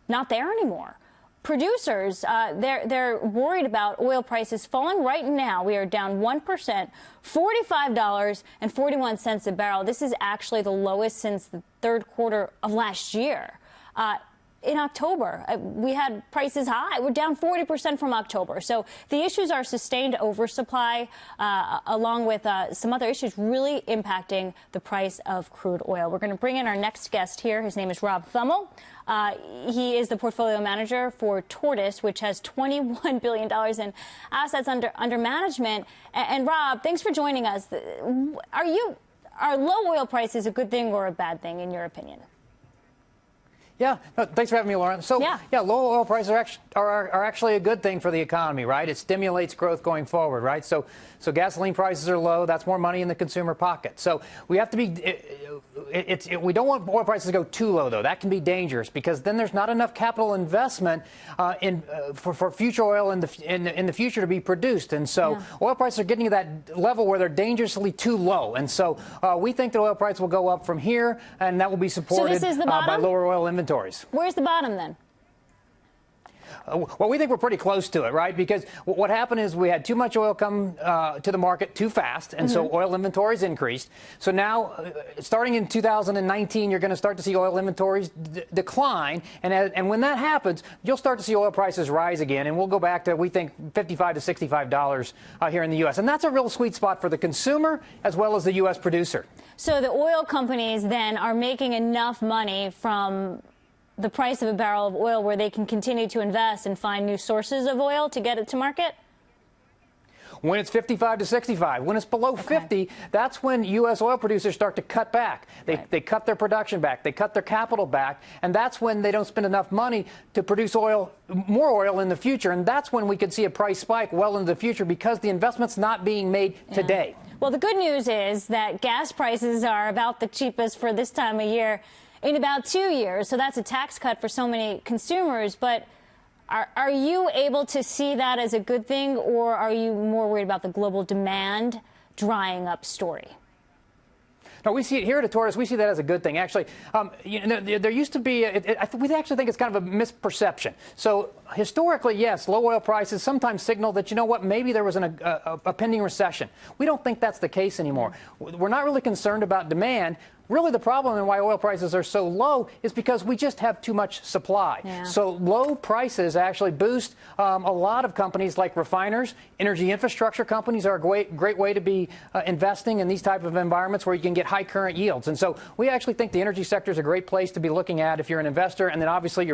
not there anymore. Producers, they're worried about oil prices falling right now. We are down 1%, $45.41 a barrel. This is actually the lowest since the third quarter of last year. In October, we had prices high. We're down 40% from October. So the issues are sustained oversupply, along with some other issues really impacting the price of crude oil. We're going to bring in our next guest here. His name is Rob Thummel. He is the portfolio manager for Tortoise, which has $21 billion in assets under management. And Rob, thanks for joining us. Are low oil prices a good thing or a bad thing, in your opinion? Yeah, no, thanks for having me, Lauren. So, yeah, low oil prices are actually a good thing for the economy, right? It stimulates growth going forward, right? So gasoline prices are low. That's more money in the consumer pocket. So we have to be. We don't want oil prices to go too low, though. That can be dangerous because then there's not enough capital investment for future oil in the future to be produced. And so oil prices are getting to that level where they're dangerously too low. And so we think that oil price will go up from here, and that will be supported by lower oil inventories. Where's the bottom then? Well, we think we're pretty close to it, right? Because what happened is we had too much oil come to the market too fast, and so oil inventories increased. So now, starting in 2019, you're going to start to see oil inventories decline, and when that happens, you'll start to see oil prices rise again, and we'll go back to, we think, $55 to $65 here in the U.S. And that's a real sweet spot for the consumer as well as the U.S. producer. So the oil companies then are making enough money from the price of a barrel of oil where they can continue to invest and find new sources of oil to get it to market? When it's 55 to 65, when it's below 50, that's when U.S. oil producers start to cut back. They cut their production back. They cut their capital back. And that's when they don't spend enough money to produce more oil in the future. And that's when we could see a price spike well into the future because the investment's not being made today. Well, the good news is that gas prices are about the cheapest for this time of year in about 2 years. So that's a tax cut for so many consumers. But are you able to see that as a good thing, or are you more worried about the global demand drying up story? No, we see it here at Tortoise. We see that as a good thing. Actually, there used to be, we actually think it's kind of a misperception. So historically, yes, low oil prices sometimes signal that, you know what, maybe there was a pending recession. We don't think that's the case anymore. We're not really concerned about demand. Really, the problem and why oil prices are so low is because we just have too much supply. So low prices actually boost a lot of companies like refiners. Energy infrastructure companies are a great way to be investing in these type of environments where you can get high current yields. And so we actually think the energy sector is a great place to be looking at if you're an investor. And then obviously your